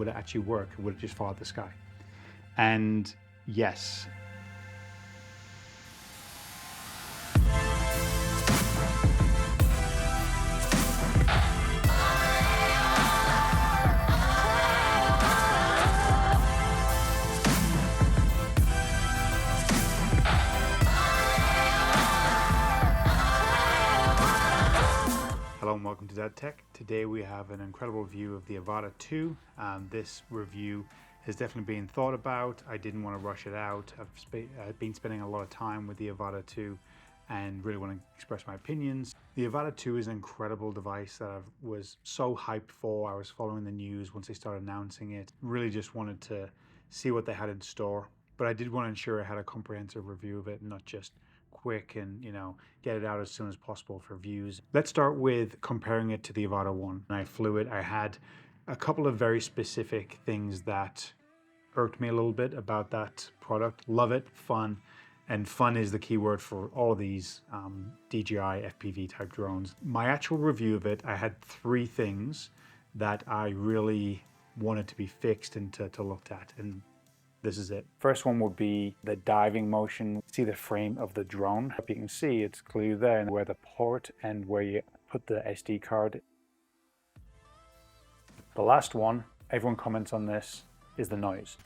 would it actually work? Would it just fall out the sky? And yes. Hello and welcome to Dad Tech. Today we have an incredible view of the Avata 2. This review has definitely been thought about. I didn't want to rush it out. I've been spending a lot of time with the Avata 2 and really want to express my opinions. The Avata 2 is an incredible device that I was so hyped for. I was following the news once they started announcing it. Really just wanted to see what they had in store. But I did want to ensure I had a comprehensive review of it, not just quick and get it out as soon as possible for views. Let's start with comparing it to the Avata 1. When I flew it, I had a couple of very specific things that irked me a little bit about that product. Love it, fun, and fun is the key word for all of these DJI FPV type drones. My actual review of it, I had three things that I really wanted to be fixed and to looked at, and this is it. First one would be the diving motion. See the frame of the drone. If you can see, it's clearly there, and where the port and where you put the SD card. The last one, everyone comments on this, is the noise.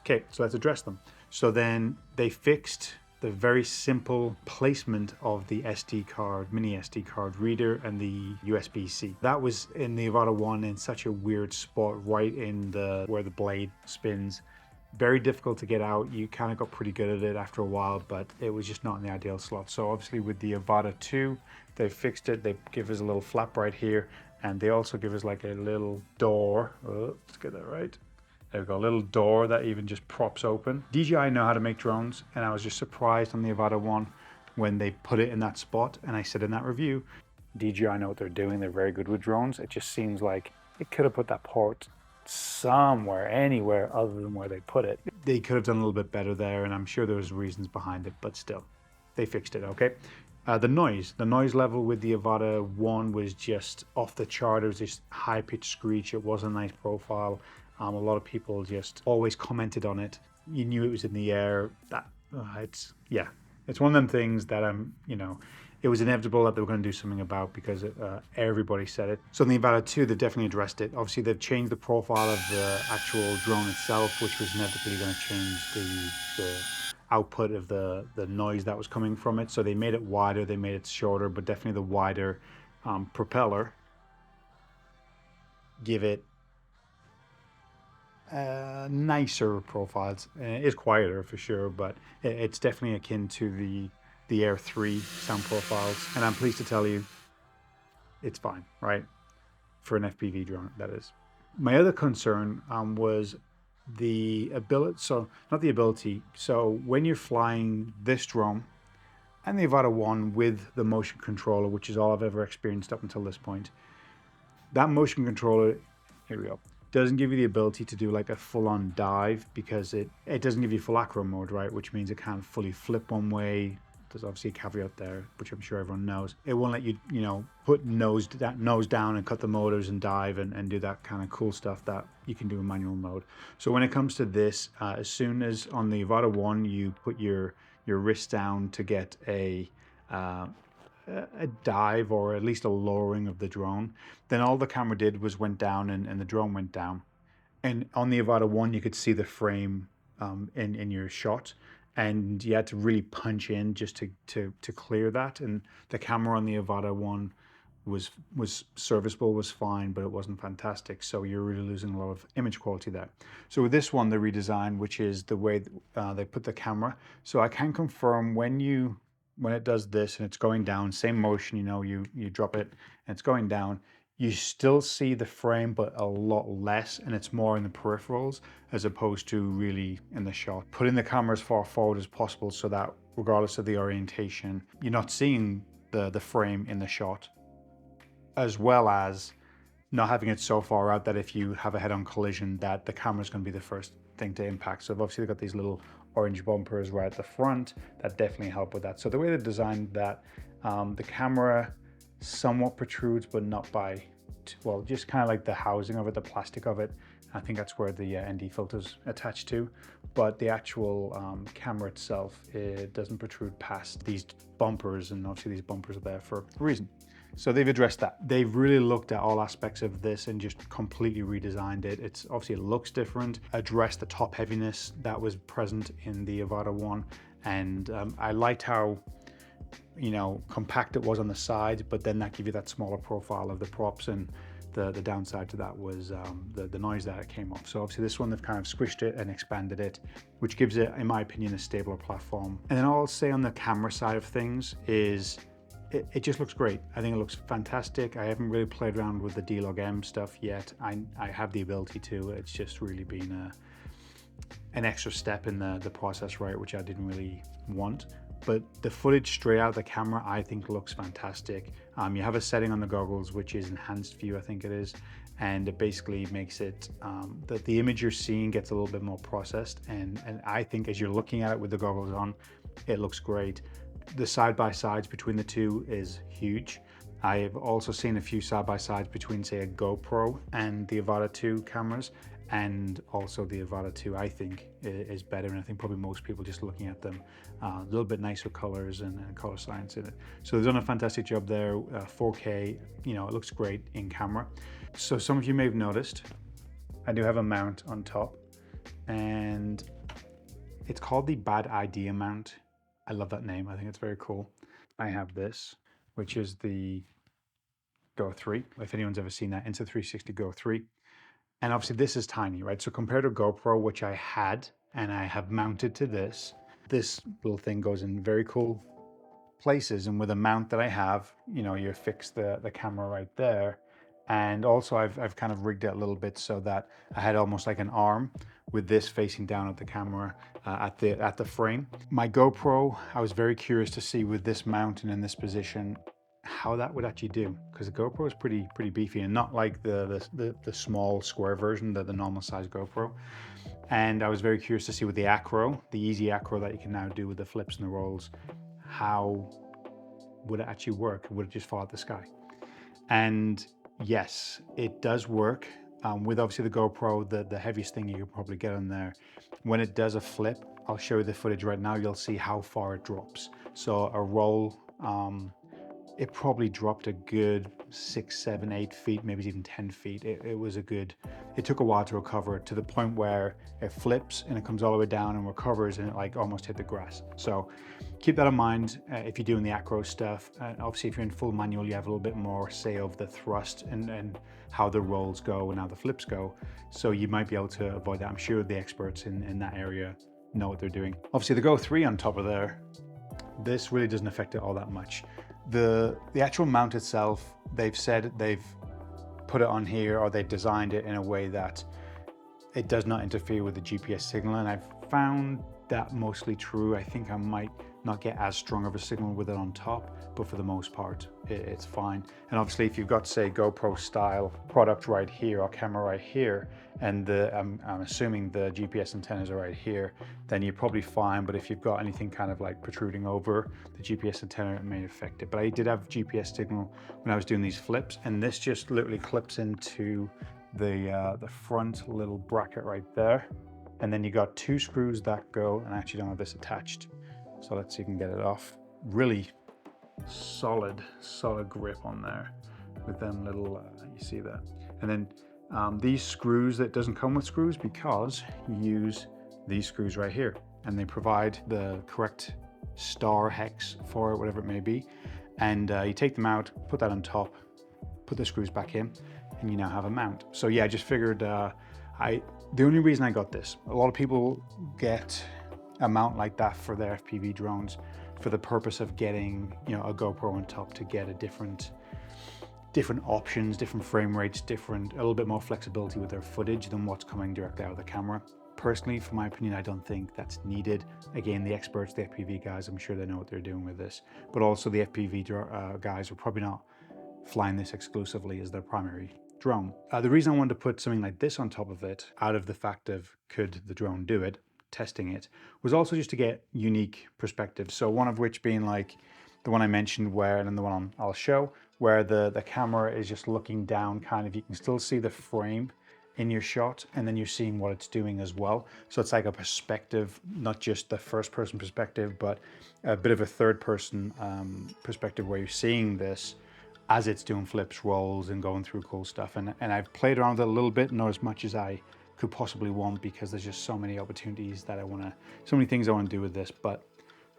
Okay, so let's address them. So then they fixed the very simple placement of the SD card, mini SD card reader and the USB-C. That was in the Avata 1 in such a weird spot right in where the blade spins. Very difficult to get out. You kind of got pretty good at it after a while, but it was just not in the ideal slot. So obviously with the Avata 2, they fixed it. They give us a little flap right here, and they also give us like a little door. Oh, let's get that right. There we go, a little door that even just props open. DJI know how to make drones, and I was just surprised on the Avata 1 when they put it in that spot. And I said in that review, DJI know what they're doing. They're very good with drones. It just seems like it could have put that port somewhere, anywhere other than where they put it. They could have done a little bit better there, and I'm sure there was reasons behind it, but still, they fixed it, okay? The noise level with the Avata 1 was just off the chart. It was this high-pitched screech. It was a nice profile. A lot of people just always commented on it. You knew it was in the air. It's one of them things that it was inevitable that they were going to do something about because everybody said it. So in the Avata 2, they've definitely addressed it. Obviously, they've changed the profile of the actual drone itself, which was inevitably going to change the output of the noise that was coming from it. So they made it wider, they made it shorter, but definitely the wider propeller give it nicer profiles. It is quieter for sure, but it's definitely akin to the Air 3 sound profiles, and I'm pleased to tell you it's fine, right? For an FPV drone, that is. My other concern was the ability, so when you're flying this drone and the Avata 1 with the motion controller, which is all I've ever experienced up until this point, that motion controller, here we go, doesn't give you the ability to do like a full-on dive because it doesn't give you full acro mode, right? Which means it can't fully flip one way. There's obviously a caveat there, which I'm sure everyone knows. It won't let you, put nose down and cut the motors and dive and do that kind of cool stuff that you can do in manual mode. So when it comes to this, as soon as on the Avata 1, you put your wrist down to get a dive or at least a lowering of the drone, then all the camera did was went down and the drone went down. And on the Avata 1, you could see the frame in your shot, and you had to really punch in just to clear that. And the camera on the Avata 1 was serviceable, was fine, but it wasn't fantastic. So you're really losing a lot of image quality there. So with this one, the redesign, which is the way they put the camera. So I can confirm when it does this and it's going down, same motion, you drop it and it's going down, you still see the frame, but a lot less, and it's more in the peripherals as opposed to really in the shot. Putting the camera as far forward as possible so that regardless of the orientation, you're not seeing the frame in the shot, as well as not having it so far out that if you have a head-on collision that the camera's going to be the first thing to impact. So obviously they've got these little orange bumpers right at the front that definitely help with that. So the way they designed that, the camera somewhat protrudes, but not by, well, just kind of like the housing of it, the plastic of it. I think that's where the ND filter's attached to, but the actual camera itself, it doesn't protrude past these bumpers, and obviously these bumpers are there for a reason. So they've addressed that. They've really looked at all aspects of this and just completely redesigned it. It's obviously, it looks different, addressed the top heaviness that was present in the Avata 1. And I liked how, you know, compact it was on the side, but then that gave you that smaller profile of the props, and the downside to that was the noise that it came off. So obviously this one, they've kind of squished it and expanded it, which gives it, in my opinion, a stabler platform. And then all I'll say on the camera side of things is it just looks great. I think it looks fantastic. I haven't really played around with the D-Log M stuff yet. I have the ability to. It's just really been an extra step in the process, right, which I didn't really want. But the footage straight out of the camera, I think, looks fantastic. You have a setting on the goggles, which is enhanced view, I think it is, and it basically makes it that the image you're seeing gets a little bit more processed. And I think as you're looking at it with the goggles on, it looks great. The side-by-sides between the two is huge. I've also seen a few side-by-sides between, say, a GoPro and the Avata 2 cameras, and also the Avata 2, I think, is better. And I think probably most people, just looking at them, a little bit nicer colors and color science in it. So they've done a fantastic job there. 4K, you know, it looks great in camera. So some of you may have noticed, I do have a mount on top, and it's called the Bad Idea mount. I love that name. I think it's very cool. I have this, which is the Go 3. If anyone's ever seen that, Insta360 Go 3. And obviously this is tiny, right? So compared to GoPro, which I had, and I have mounted to this little thing goes in very cool places. And with a mount that I have, you know, you fix the camera right there. And also I've kind of rigged it a little bit so that I had almost like an arm with this facing down at the camera, at the frame. My GoPro, I was very curious to see with this mount and in this position, how that would actually do, because the GoPro is pretty beefy, and not like the small square version, the normal size GoPro. And I was very curious to see with the acro, the easy acro that you can now do with the flips and the rolls, how would it actually work? Would it just fall out the sky? And yes, it does work. With obviously the GoPro, the heaviest thing you could probably get on there, when it does a flip, I'll show you the footage right now, you'll see how far it drops. So a roll, it probably dropped a good 6, 7, 8 feet, maybe even 10 feet. It took a while to recover to the point where it flips and it comes all the way down and recovers, and it like almost hit the grass. So keep that in mind if you're doing the acro stuff. Obviously, if you're in full manual, you have a little bit more say of the thrust and how the rolls go and how the flips go. So you might be able to avoid that. I'm sure the experts in that area know what they're doing. Obviously, the Go 3 on top of there, this really doesn't affect it all that much. The actual mount itself, they've said they've put it on here, or they've designed it in a way that it does not interfere with the GPS signal, and I've found that mostly true. I think I might not get as strong of a signal with it on top, but for the most part, it's fine. And obviously, if you've got, say, GoPro style product right here or camera right here, and I'm assuming the GPS antennas are right here, then you're probably fine. But if you've got anything kind of like protruding over the GPS antenna, it may affect it. But I did have GPS signal when I was doing these flips, and this just literally clips into the front little bracket right there. And then you got 2 screws that go, and I actually don't have this attached. So let's see if we can get it off. Really solid grip on there with them little, you see that. And then these screws, that doesn't come with screws because you use these screws right here, and they provide the correct star hex for it, whatever it may be. And you take them out, put that on top, put the screws back in, and you now have a mount. So yeah, I just figured the only reason I got this, a lot of people get a mount like that for their FPV drones for the purpose of getting, you know, a GoPro on top to get a different options, different frame rates, a little bit more flexibility with their footage than what's coming directly out of the camera. Personally, for my opinion, I don't think that's needed. Again, the experts, the FPV guys, I'm sure they know what they're doing with this, but also the FPV guys are probably not flying this exclusively as their primary drone. The reason I wanted to put something like this on top of it, out of the fact of could the drone do it, testing it, was also just to get unique perspectives. So one of which being like the one I mentioned and then the one I'll show, where the camera is just looking down, kind of, you can still see the frame in your shot, and then you're seeing what it's doing as well. So it's like a perspective, not just the first person perspective, but a bit of a third person perspective where you're seeing this as it's doing flips, rolls, and going through cool stuff. And I've played around with it a little bit, not as much as I could possibly want, because there's just so many opportunities that so many things I want to do with this. But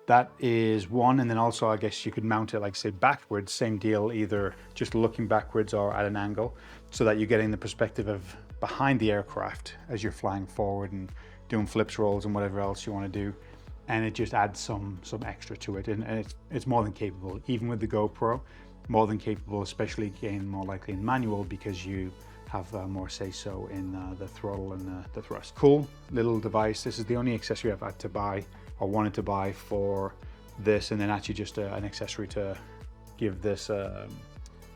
that is one. And then also, I guess you could mount it, like say, backwards, same deal, either just looking backwards or at an angle, so that you're getting the perspective of behind the aircraft as you're flying forward and doing flips, rolls, and whatever else you want to do. And it just adds some extra to it. And it's more than capable, even with the GoPro, more than capable, especially again, more likely in manual, because you have more say-so in the throttle and the thrust. Cool little device. This is the only accessory I've had to buy or wanted to buy for this, and then actually just an accessory to give this the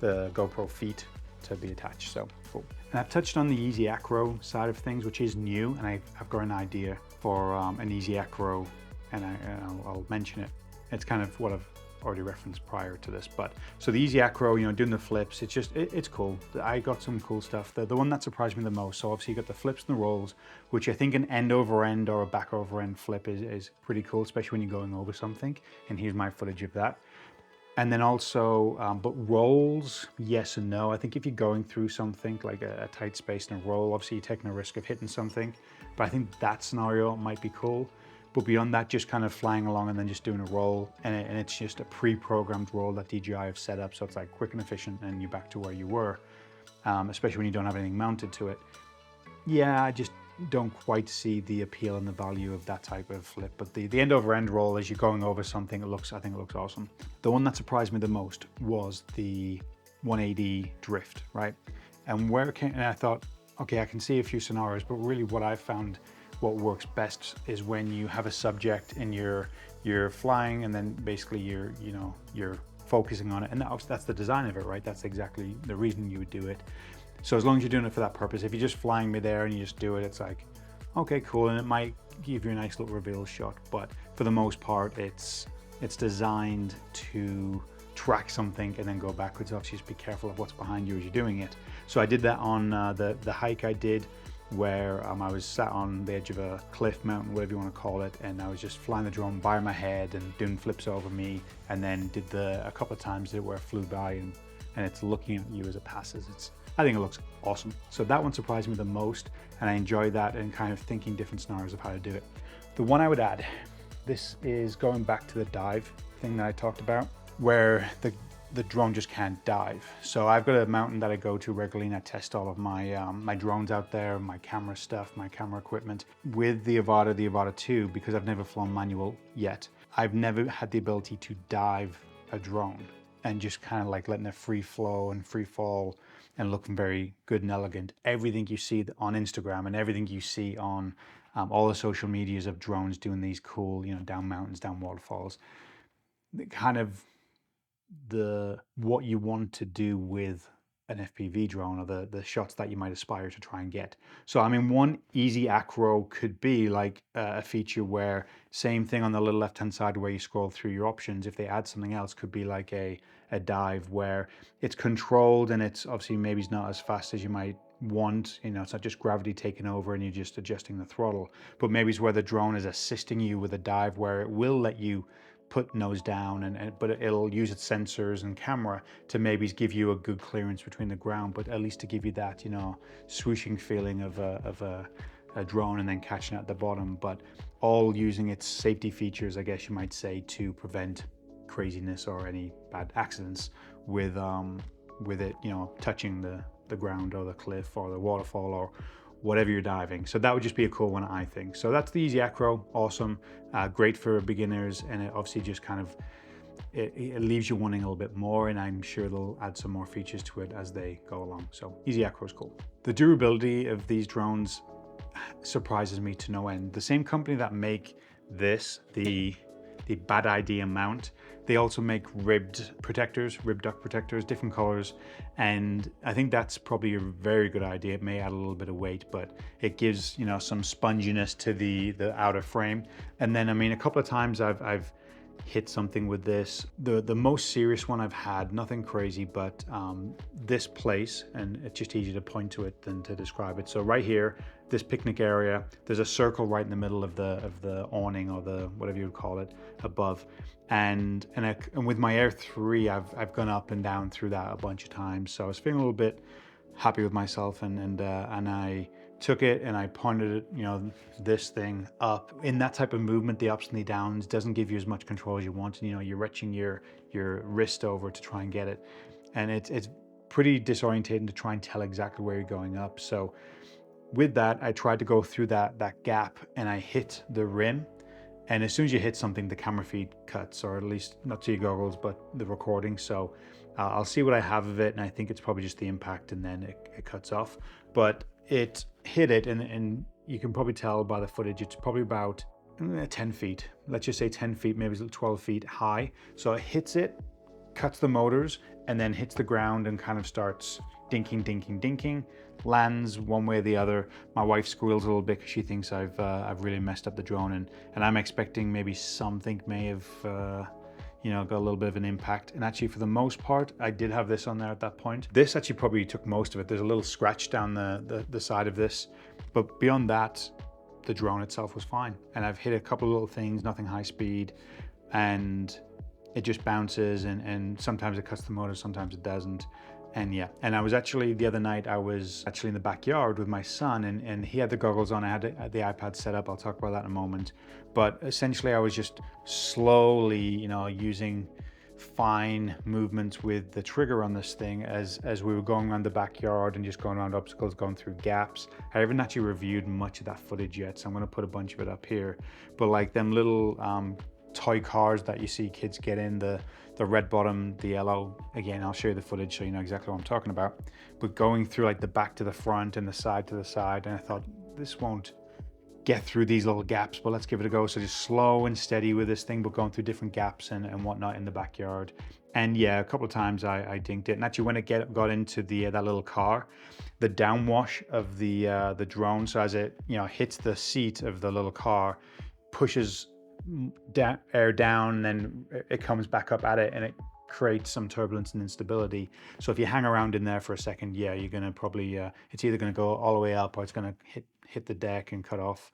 GoPro feet to be attached. So cool. And I've touched on the Easy Acro side of things, which is new, and I've got an idea for an Easy Acro, and I'll mention it. It's kind of what I've already referenced prior to this, but so the Easy Acro, you know, doing the flips, it's just it's cool. I got some cool stuff. The one that surprised me the most, so obviously you got the flips and the rolls, which I think an end over end or a back over end flip is pretty cool, especially when you're going over something. And here's my footage of that. And then also, but rolls, yes and no. I think if you're going through something like a tight space in a roll, obviously you're taking a risk of hitting something, but I think that scenario might be cool. But beyond that, just kind of flying along and then just doing a roll, and it's just a pre-programmed roll that DJI have set up, so it's like quick and efficient, and you're back to where you were, especially when you don't have anything mounted to it. Yeah, I just don't quite see the appeal and the value of that type of flip. But the end over end roll, as you're going over something, I think it looks awesome. The one that surprised me the most was the 180 drift, right? And and I thought, okay, I can see a few scenarios, but really what I found, what works best is when you have a subject and you're flying, and then basically you're focusing on it, and that's the design of it, right? That's exactly the reason you would do it. So as long as you're doing it for that purpose, if you're just flying midair and you just do it, it's like, okay, cool, and it might give you a nice little reveal shot, but for the most part, it's designed to track something and then go backwards. Obviously, just be careful of what's behind you as you're doing it. So I did that on the hike I did, where I was sat on the edge of a cliff, mountain, whatever you want to call it, and I was just flying the drone by my head and doing flips over me, and then did a couple of times where it flew by and it's looking at you as it passes. I think it looks awesome. So that one surprised me the most, and I enjoyed that and kind of thinking different scenarios of how to do it. The one I would add, this is going back to the dive thing that I talked about, where the drone just can't dive. So I've got a mountain that I go to regularly, and I test all of my my drones out there, my camera stuff, my camera equipment. With the Avata 2, because I've never flown manual yet, I've never had the ability to dive a drone and just kind of like letting it free flow and free fall and looking very good and elegant. Everything you see on Instagram and everything you see on all the social medias of drones doing these cool, you know, down mountains, down waterfalls, kind of what you want to do with an FPV drone, or the shots that you might aspire to try and get. So I mean, one easy acro could be like a feature where, same thing on the little left hand side where you scroll through your options, if they add something else, could be like a dive where it's controlled, and it's obviously maybe it's not as fast as you might want, you know, it's not just gravity taking over and you're just adjusting the throttle, but maybe it's where the drone is assisting you with a dive where it will let you put nose down, but it'll use its sensors and camera to maybe give you a good clearance between the ground, but at least to give you that, you know, swooshing feeling of a drone and then catching at the bottom, but all using its safety features, I guess you might say, to prevent craziness or any bad accidents with it, you know, touching the ground or the cliff or the waterfall or whatever you're diving. So that would just be a cool one, I think. So that's the Easy Acro, awesome, great for beginners, and it obviously just kind of it leaves you wanting a little bit more, and I'm sure they'll add some more features to it as they go along. So Easy Acro is cool. The durability of these drones surprises me to no end. The same company that make this, the Bad Idea mount, they also make ribbed duck protectors, different colors, and I think that's probably a very good idea. It may add a little bit of weight, but it gives, you know, some sponginess to the outer frame. And then, I mean, a couple of times I've hit something with this. The most serious one I've had, nothing crazy, but this place, and it's just easier to point to it than to describe it. So right here, this picnic area, there's a circle right in the middle of the awning, or the whatever you would call it, above. And with my Air 3, I've gone up and down through that a bunch of times. So I was feeling a little bit happy with myself, and I took it and I pointed it, this thing up. In that type of movement, the ups and the downs doesn't give you as much control as you want. And, you're reaching your wrist over to try and get it, and it's pretty disorientating to try and tell exactly where you're going up. So with that, I tried to go through that gap, and I hit the rim. And as soon as you hit something, the camera feed cuts, or at least not to your goggles, but the recording. So I'll see what I have of it, and I think it's probably just the impact, and then it cuts off. But it hit it, and you can probably tell by the footage, it's probably about 10 feet. Let's just say 10 feet, maybe 12 feet high. So it hits it, cuts the motors, and then hits the ground and kind of starts dinking, dinking, dinking, lands one way or the other. My wife squeals a little bit because she thinks I've really messed up the drone, and I'm expecting maybe something may have got a little bit of an impact. And actually, for the most part, I did have this on there at that point. This actually probably took most of it. There's a little scratch down the side of this, but beyond that, the drone itself was fine. And I've hit a couple of little things, nothing high speed, and it just bounces, and sometimes it cuts the motor, sometimes it doesn't. And I was actually, the other night, I was actually in the backyard with my son, and he had the goggles on. I had the iPad set up. I'll talk about that in a moment. But essentially, I was just slowly, using fine movements with the trigger on this thing as we were going around the backyard and just going around obstacles, going through gaps. I haven't actually reviewed much of that footage yet, so I'm going to put a bunch of it up here. But like them little toy cars that you see kids get in, the red bottom, the yellow, again, I'll show you the footage so you know exactly what I'm talking about. But going through like the back to the front and the side to the side, and I thought, this won't get through these little gaps, but let's give it a go. So just slow and steady with this thing, but going through different gaps and whatnot in the backyard. And yeah, a couple of times I dinked it. And actually, when it got into that little car, the downwash of the drone, so as it hits the seat of the little car, pushes air down, and then it comes back up at it, and it creates some turbulence and instability. So if you hang around in there for a second, you're gonna probably it's either gonna go all the way up, or it's gonna hit the deck and cut off.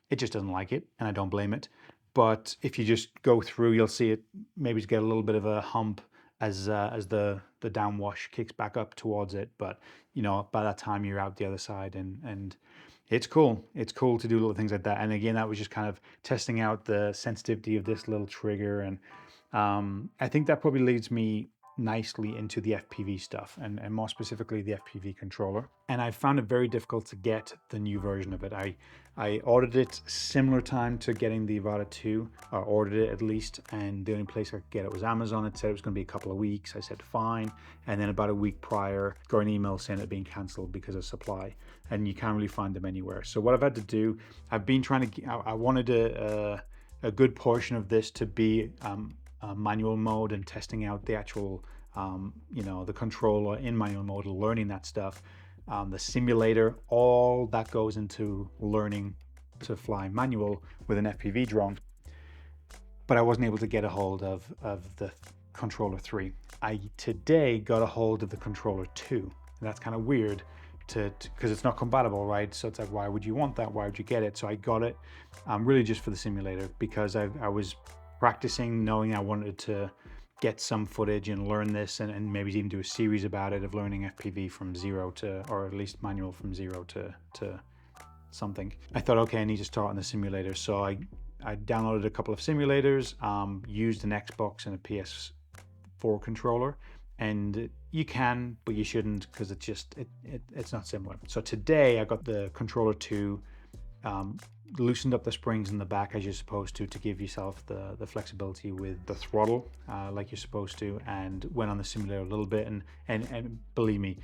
It just doesn't like it, and I don't blame it. But if you just go through, you'll see it maybe get a little bit of a hump as the downwash kicks back up towards it. But by that time, you're out the other side, and it's cool. It's cool to do little things like that. And again, that was just kind of testing out the sensitivity of this little trigger. And I think that probably leads me nicely into the FPV stuff, and more specifically the FPV controller. And I found it very difficult to get the new version of it. I ordered it similar time to getting the Avata 2, or ordered it at least, and the only place I could get it was Amazon. It said it was going to be a couple of weeks. I said fine, and then about a week prior, got an email saying it being cancelled because of supply, and you can't really find them anywhere. So what I've had to do, I've been trying to, I wanted a good portion of this to be manual mode and testing out the actual the controller in manual mode, learning that stuff, the simulator, all that goes into learning to fly manual with an FPV drone. But I wasn't able to get a hold of the controller 3. I today got a hold of the controller 2, and that's kind of weird because it's not compatible, right? So it's like, why would you want that? Why would you get it? So I got it really just for the simulator, because I was practicing, knowing I wanted to get some footage and learn this, and maybe even do a series about it, of learning FPV from zero to, or at least manual from zero to something. I thought, okay, I need to start on the simulator. So I downloaded a couple of simulators, used an Xbox and a PS4 controller, and you can, but you shouldn't, because it's not similar. So today I got the controller 2, loosened up the springs in the back as you're supposed to give yourself the flexibility with the throttle like you're supposed to, and went on the simulator a little bit, and believe me,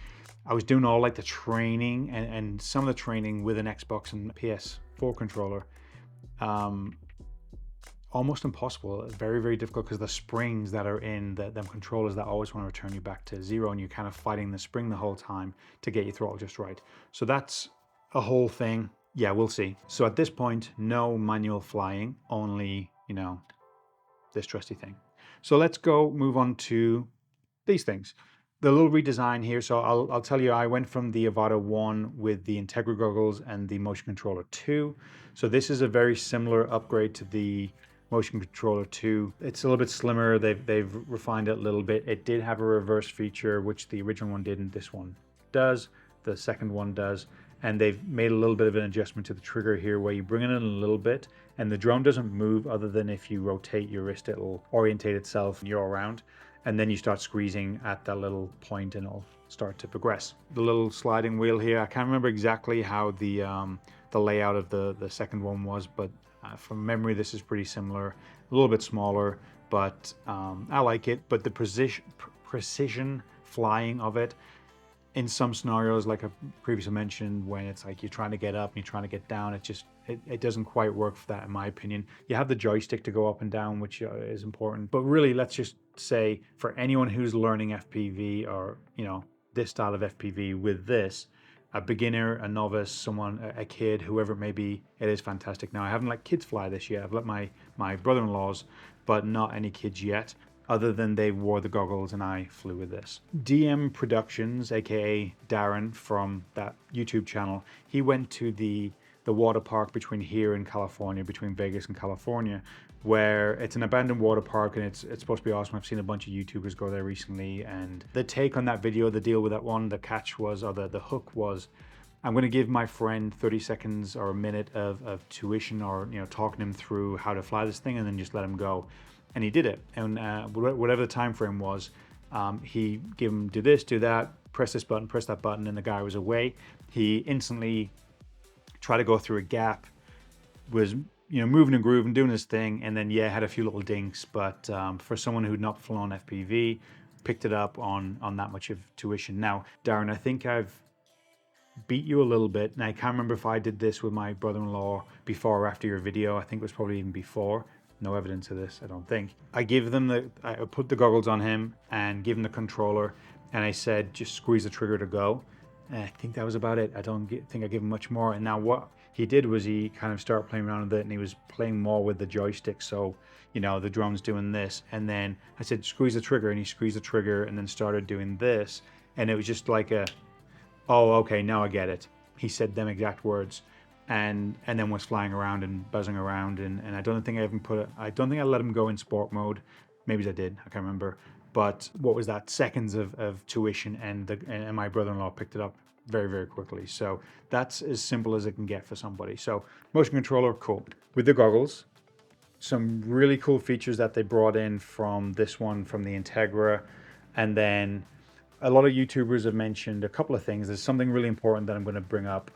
I was doing all like the training and some of the training with an Xbox and PS4 controller, almost impossible, very, very difficult, because the springs that are in them controllers that always want to return you back to zero, and you're kind of fighting the spring the whole time to get your throttle just right. So that's a whole thing. Yeah, we'll see. So at this point, no manual flying, only, this trusty thing. So let's go move on to these things. The little redesign here. So I'll tell you, I went from the Avata 1 with the Integra goggles and the Motion Controller 2. So this is a very similar upgrade to the Motion Controller 2. It's a little bit slimmer. They've refined it a little bit. It did have a reverse feature, which the original one didn't. This one does. The second one does. And they've made a little bit of an adjustment to the trigger here where you bring it in a little bit and the drone doesn't move other than if you rotate your wrist, it'll orientate itself and you're around. And then you start squeezing at that little point and it'll start to progress. The little sliding wheel here, I can't remember exactly how the layout of the second one was, but from memory, this is pretty similar, a little bit smaller, but I like it. But the precision flying of it, in some scenarios, like I previously mentioned, when it's like you're trying to get up and you're trying to get down, it doesn't quite work for that, in my opinion. You have the joystick to go up and down, which is important. But really, let's just say for anyone who's learning FPV or, this style of FPV with this, a beginner, a novice, someone, a kid, whoever it may be, it is fantastic. Now, I haven't let kids fly this yet. I've let my brother-in-laws, but not any kids yet, other than they wore the goggles and I flew with this. DM Productions, aka Darren from that YouTube channel, he went to the water park between here and California, between Vegas and California, where it's an abandoned water park and it's supposed to be awesome. I've seen a bunch of YouTubers go there recently, and the take on that video, the deal with that one, the catch was, or the hook was, I'm going to give my friend 30 seconds or a minute of tuition or talking him through how to fly this thing and then just let him go. And he did it, and whatever the time frame was, he gave him do this, do that, press this button, press that button, and the guy was away. He instantly tried to go through a gap, was moving and grooving, doing his thing, and then had a few little dinks. But for someone who'd not flown FPV, picked it up on that much of tuition. Now, Darren, I think I've beat you a little bit, and I can't remember if I did this with my brother-in-law before or after your video. I think it was probably even before. No evidence of this, I don't think. I put the goggles on him and gave him the controller, and I said, just squeeze the trigger to go. And I think that was about it. I don't think I gave him much more. And now what he did was he kind of started playing around with it, and he was playing more with the joystick. So, the drone's doing this. And then I said, squeeze the trigger, and he squeezed the trigger and then started doing this. And it was just like oh, okay, now I get it. He said them exact words. And then was flying around and buzzing around, and I don't think I let him go in sport mode. Maybe I did, I can't remember. But what was that? Seconds of tuition, and my brother-in-law picked it up very, very quickly. So that's as simple as it can get for somebody. So motion controller, cool. With the goggles, some really cool features that they brought in from this one, from the Integra, and then a lot of YouTubers have mentioned a couple of things. There's something really important that I'm going to bring up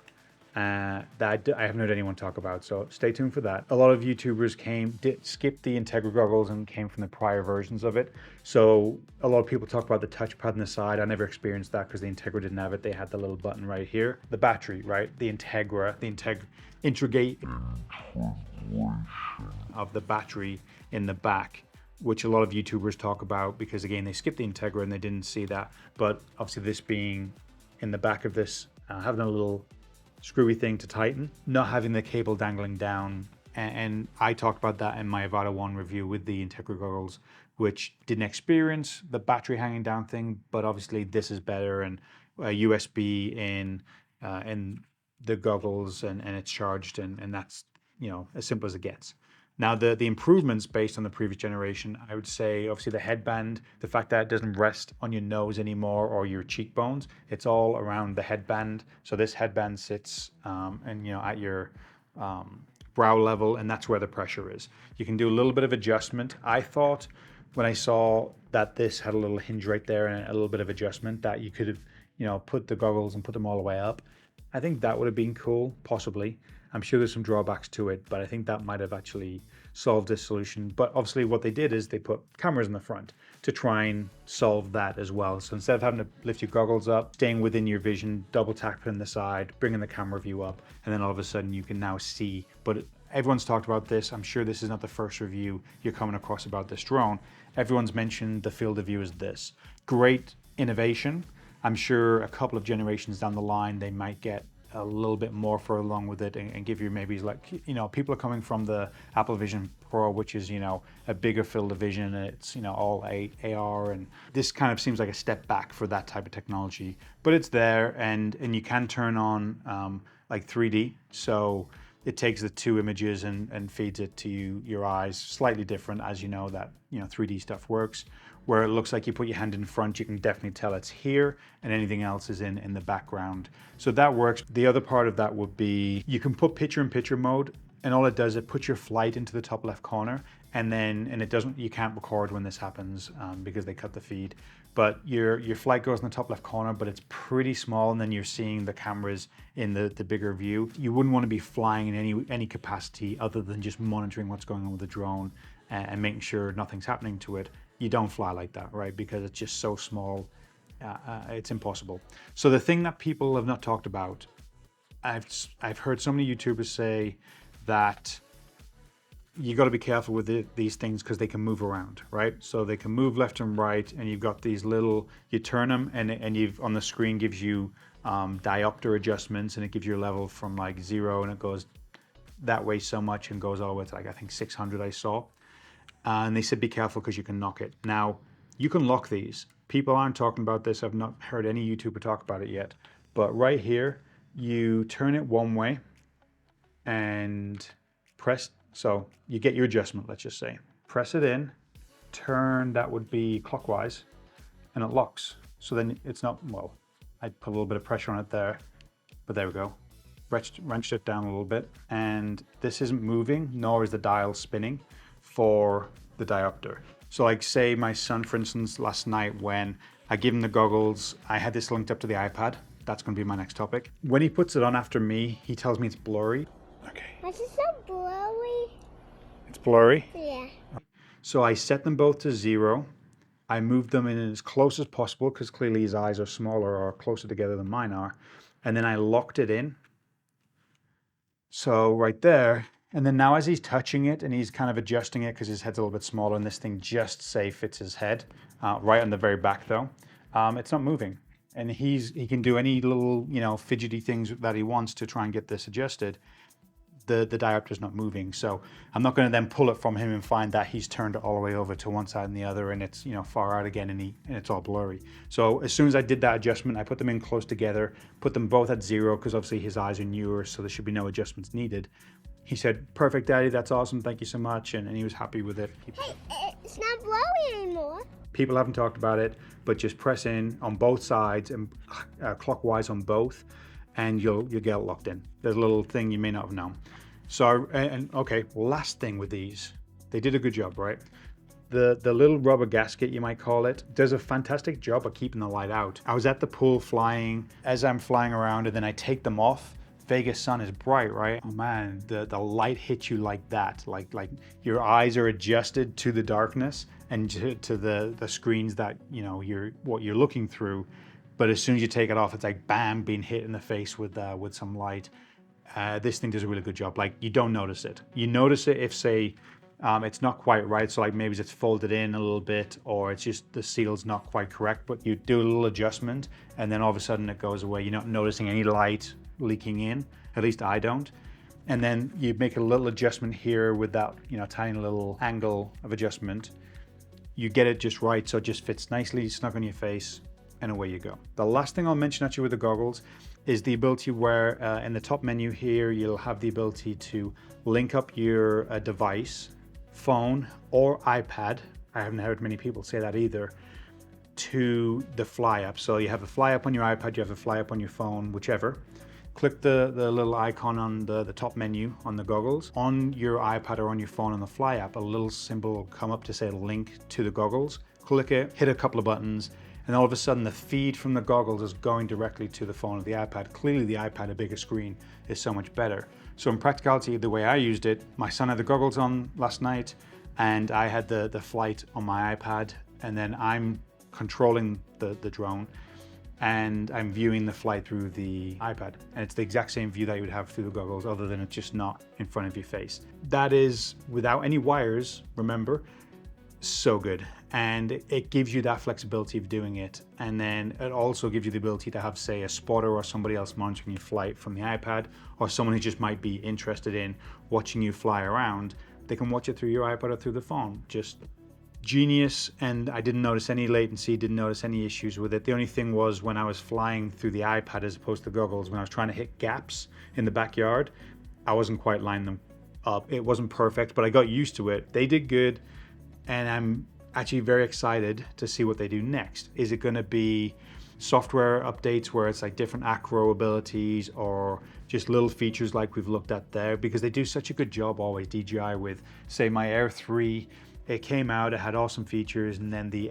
that I haven't heard anyone talk about, so stay tuned for that. A lot of YouTubers skipped the Integra goggles and came from the prior versions of it. So a lot of people talk about the touchpad on the side. I never experienced that because the Integra didn't have it. They had the little button right here. The battery, right? The integrate of the battery in the back, which a lot of YouTubers talk about because, again, they skipped the Integra and they didn't see that. But obviously this being in the back of this, having a little screwy thing to tighten, not having the cable dangling down. And I talked about that in my Avata 1 review with the Integra goggles, which didn't experience the battery hanging down thing, but obviously this is better, and USB in the goggles, and it's charged, and that's as simple as it gets. Now, the improvements based on the previous generation, I would say, obviously the headband, the fact that it doesn't rest on your nose anymore or your cheekbones, it's all around the headband. So this headband sits at your brow level, and that's where the pressure is. You can do a little bit of adjustment. I thought when I saw that this had a little hinge right there and a little bit of adjustment, that you could have put the goggles and put them all the way up. I think that would have been cool, possibly. I'm sure there's some drawbacks to it, but I think that might have actually solved this solution. But obviously what they did is they put cameras in the front to try and solve that as well. So instead of having to lift your goggles up, staying within your vision, double tapping the side, bringing the camera view up, and then all of a sudden you can now see. But everyone's talked about this. I'm sure this is not the first review you're coming across about this drone. Everyone's mentioned the field of view is this. Great innovation. I'm sure a couple of generations down the line, they might get a little bit more for along with it and give you maybe like, you know, people are coming from the Apple Vision Pro, which is, you know, a bigger field of vision, and it's, you know, all AR, and this kind of seems like a step back for that type of technology, but it's there, and you can turn on like 3D, so it takes the two images and feeds it to your eyes. Slightly different, as you know, that, you know, 3D stuff works. Where it looks like you put your hand in front, you can definitely tell it's here, and anything else is in the background. So that works. The other part of that would be you can put picture-in-picture mode, and all it does, it puts your flight into the top left corner, and it doesn't, you can't record when this happens because they cut the feed. But your flight goes in the top left corner, but it's pretty small, and then you're seeing the cameras in the bigger view. You wouldn't want to be flying in any capacity other than just monitoring what's going on with the drone and making sure nothing's happening to it. You don't fly like that, right? Because it's just so small, it's impossible. So the thing that people have not talked about, I've heard so many YouTubers say that you got to be careful with these things because they can move around, right? So they can move left and right, and you've got these little, you turn them, and you've on the screen gives you diopter adjustments, and it gives you a level from like 0, and it goes that way so much and goes all the way to like, I think 600 I saw. And they said be careful because you can knock it. Now, you can lock these. People aren't talking about this. I've not heard any YouTuber talk about it yet. But right here, you turn it one way and press, so you get your adjustment, let's just say. Press it in, turn, that would be clockwise, and it locks. So then it's not, well, I put a little bit of pressure on it there, but there we go. Wrenched it down a little bit, and this isn't moving, nor is the dial spinning for the diopter. So like say my son, for instance, last night when I give him the goggles, I had this linked up to the iPad. That's going to be my next topic. When he puts it on after me, he tells me it's blurry. Okay. Is it so blurry? It's blurry? Yeah. So I set them both to 0. I moved them in as close as possible because clearly his eyes are smaller or closer together than mine are. And then I locked it in. So right there. And then now as he's touching it and he's kind of adjusting it because his head's a little bit smaller and this thing just fits his head, right on the very back though, it's not moving. And he can do any little, you know, fidgety things that he wants to try and get this adjusted. The diopter's not moving. So I'm not going to then pull it from him and find that he's turned it all the way over to one side and the other and it's, you know, far out again and it's all blurry. So as soon as I did that adjustment, I put them in close together, put them both at 0 because obviously his eyes are newer, so there should be no adjustments needed. He said, "Perfect, Daddy, that's awesome, thank you so much," and he was happy with it. Hey, it's not blurry anymore. People haven't talked about it, but just press in on both sides and clockwise on both, and you'll get it locked in. There's a little thing you may not have known. So, okay, last thing with these, they did a good job, right? The little rubber gasket, you might call it, does a fantastic job of keeping the light out. I was at the pool flying, as I'm flying around, and then I take them off. Vegas sun is bright, right? Oh man, the light hits you like that. Like your eyes are adjusted to the darkness and to the screens that, you know, what you're looking through. But as soon as you take it off, it's like bam, being hit in the face with some light. This thing does a really good job. Like you don't notice it. You notice it if say it's not quite right. So like maybe it's folded in a little bit or it's just the seal's not quite correct, but you do a little adjustment and then all of a sudden it goes away. You're not noticing any light leaking in, at least I don't. And then you make a little adjustment here with that, you know, tiny little angle of adjustment. You get it just right, so it just fits nicely, snug on your face, and away you go. The last thing I'll mention actually with the goggles is the ability where in the top menu here, you'll have the ability to link up your device, phone or iPad. I haven't heard many people say that either, to the fly app. So you have a fly app on your iPad, you have a fly app on your phone, whichever. Click the little icon on the top menu on the goggles. On your iPad or on your phone on the fly app, a little symbol will come up to say link to the goggles. Click it, hit a couple of buttons, and all of a sudden the feed from the goggles is going directly to the phone or the iPad. Clearly the iPad, a bigger screen, is so much better. So in practicality, the way I used it, my son had the goggles on last night and I had the flight on my iPad, and then I'm controlling the drone and I'm viewing the flight through the iPad. And it's the exact same view that you would have through the goggles, other than it's just not in front of your face. That is without any wires, remember, so good. and it gives you that flexibility of doing it. And then it also gives you the ability to have, say, a spotter or somebody else monitoring your flight from the iPad, or someone who just might be interested in watching you fly around. They can watch it through your iPad or through the phone. Just genius. And I didn't notice any latency, didn't notice any issues with it. The only thing was when I was flying through the iPad as opposed to goggles, when I was trying to hit gaps in the backyard, I wasn't quite lining them up. It wasn't perfect, but I got used to it. They did good, and I'm actually very excited to see what they do next. Is it going to be software updates where it's like different acro abilities, or just little features like we've looked at there? Because they do such a good job always, DJI, with, say, my Air 3. It came out, it had awesome features, and then the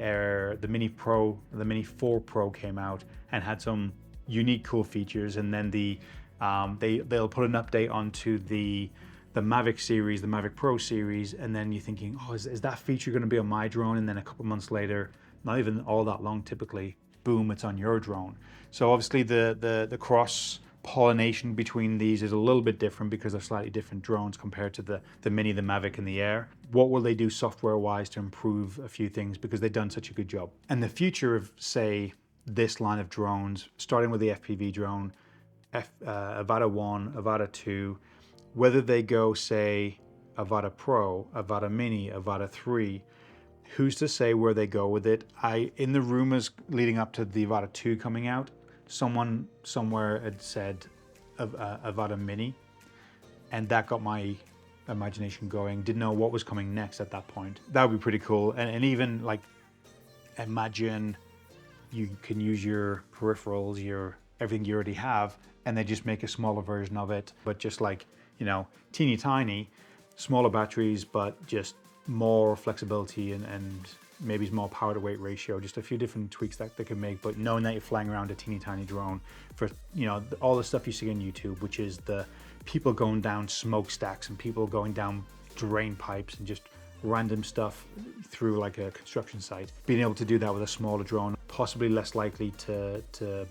Mini 4 Pro came out and had some unique cool features, and then they'll put an update onto the Mavic series, the Mavic Pro series, and then you're thinking, oh, is that feature going to be on my drone? And then a couple months later, not even all that long typically, boom, it's on your drone. So obviously the cross pollination between these is a little bit different because they're slightly different drones compared to the Mini, the Mavic, and the Air. What will they do software wise to improve a few things, because they've done such a good job? And the future of, say, this line of drones, starting with the FPV drone, Avata 1, Avata 2, whether they go, say, Avata Pro, Avata Mini, Avata 3, who's to say where they go with it? In the rumors leading up to the Avata 2 coming out, someone somewhere had said Avata Mini, and that got my imagination going. Didn't know what was coming next at that point. That would be pretty cool. And even like, imagine you can use your peripherals, your everything you already have, and they just make a smaller version of it, but just like, you know, teeny tiny, smaller batteries, but just more flexibility and maybe more power to weight ratio, just a few different tweaks that they can make. But knowing that you're flying around a teeny tiny drone, for, you know, all the stuff you see on YouTube, which is the people going down smokestacks and people going down drain pipes and just random stuff through like a construction site, being able to do that with a smaller drone, possibly less likely to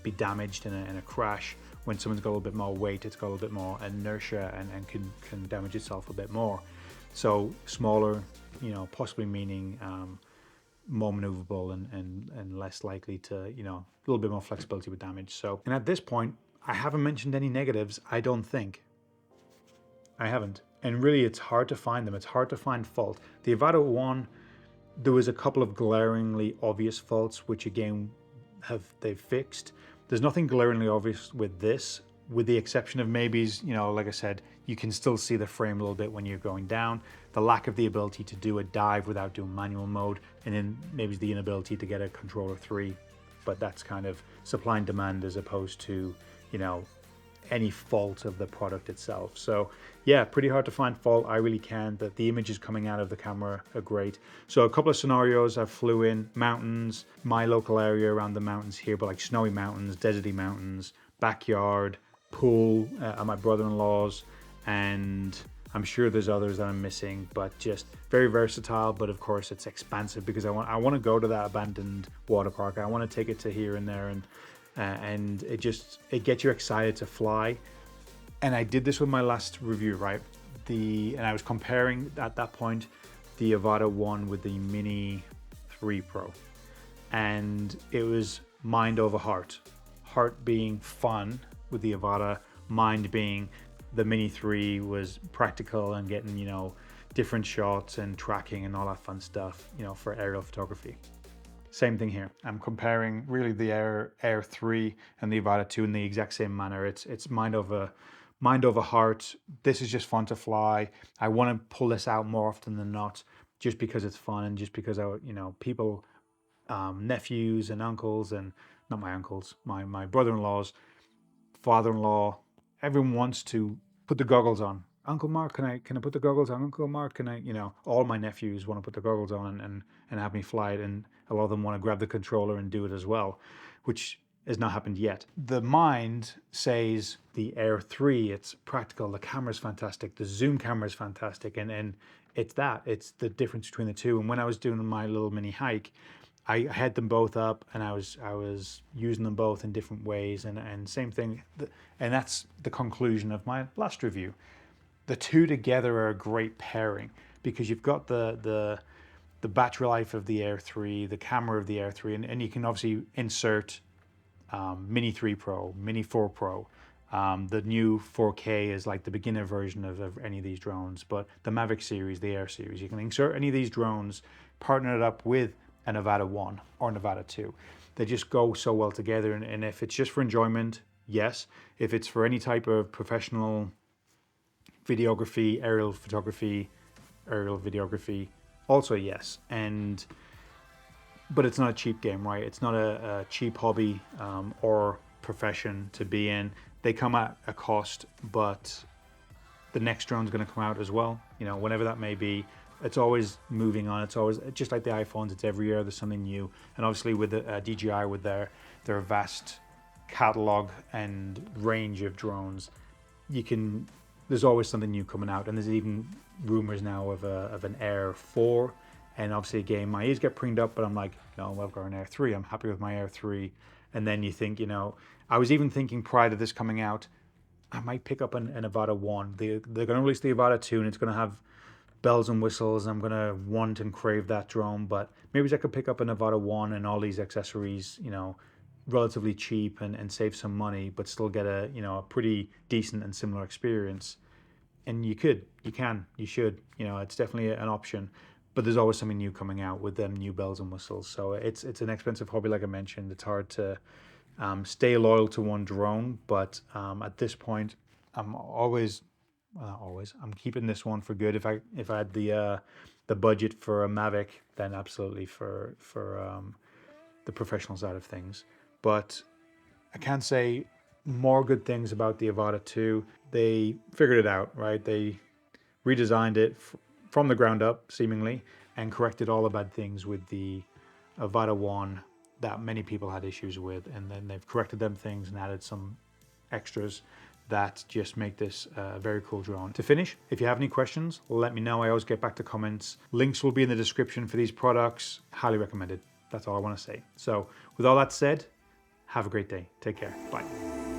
be damaged in a crash. When someone's got a little bit more weight, it's got a little bit more inertia and can damage itself a bit more. So smaller, you know, possibly meaning more maneuverable and less likely to, you know, a little bit more flexibility with damage. So, and at this point, I haven't mentioned any negatives, I don't think. I haven't. And really, it's hard to find them. It's hard to find fault. The Avata 1, there was a couple of glaringly obvious faults, which again, they've fixed. There's nothing glaringly obvious with this, with the exception of maybe, you know, like I said, you can still see the frame a little bit when you're going down. The lack of the ability to do a dive without doing manual mode, and then maybe the inability to get a controller 3. But that's kind of supply and demand as opposed to, you know, any fault of the product itself. So yeah, pretty hard to find fault. I really can. That the images coming out of the camera are great. So a couple of scenarios I flew in: mountains, my local area around the mountains here, but like snowy mountains, deserty mountains, backyard, pool at my brother-in-law's, and I'm sure there's others that I'm missing, but just very versatile. But of course it's expansive because I want to go to that abandoned water park. I want to take it to here and there, and it gets you excited to fly. And I did this with my last review, right? And I was comparing at that point the Avata 1 with the Mini 3 Pro, and it was mind over heart. Heart being fun with the Avata, mind being the Mini 3 was practical and getting, you know, different shots and tracking and all that fun stuff, you know, for aerial photography. Same thing here. I'm comparing really the Air 3 and the Avata 2 in the exact same manner. It's mind over heart. This is just fun to fly. I want to pull this out more often than not, just because it's fun and just because you know, people, nephews and uncles, and not my uncles, my brother-in-laws, father-in-law, everyone wants to put the goggles on. Uncle Mark, can I put the goggles on? Uncle Mark, can I, you know, all my nephews want to put the goggles on and have me fly it, and a lot of them want to grab the controller and do it as well, which has not happened yet. The mind says the Air 3, it's practical, the camera's fantastic, the zoom camera is fantastic, and it's the difference between the two. And when I was doing my little mini hike, I had them both up, and I was using them both in different ways, and same thing, and that's the conclusion of my last review. The two together are a great pairing because you've got the the battery life of the Air 3, the camera of the Air 3, and you can obviously insert Mini 3 Pro, Mini 4 Pro. The new 4K is like the beginner version of any of these drones, but the Mavic series, the Air series, you can insert any of these drones, partner it up with an Avata 1 or an Avata 2. They just go so well together, and if it's just for enjoyment, yes. If it's for any type of professional videography, aerial photography, aerial videography, also yes. But it's not a cheap game, right? It's not a cheap hobby or profession to be in. They come at a cost, but the next drone's going to come out as well. You know, whenever that may be, it's always moving on. It's always just like the iPhones. It's every year there's something new. And obviously with the DJI, with their vast catalog and range of drones, there's always something new coming out. And there's even rumors now of an Air 4. And obviously, again, my ears get pringed up, but I'm like, no, I've got an Air 3. I'm happy with my Air 3. And then you think, you know, I was even thinking prior to this coming out, I might pick up an Avata 1. They're going to release the Avata 2, and it's going to have bells and whistles. I'm going to want and crave that drone, but maybe I could pick up an Avata 1 and all these accessories, you know, relatively cheap and save some money, but still get a pretty decent and similar experience. And you should, you know, it's definitely an option. But there's always something new coming out with them new bells and whistles. So it's an expensive hobby, like I mentioned. It's hard to stay loyal to one drone. But at this point, I'm keeping this one for good. If I had the budget for a Mavic, then absolutely for the professional side of things. But I can't say more good things about the Avata 2. They figured it out, right? They redesigned it from the ground up, seemingly, and corrected all the bad things with the Avata 1 that many people had issues with, and then they've corrected them things and added some extras that just make this a very cool drone. To finish, if you have any questions, let me know. I always get back to comments. Links will be in the description for these products. Highly recommended. That's all I want to say. So with all that said, have a great day. Take care. Bye.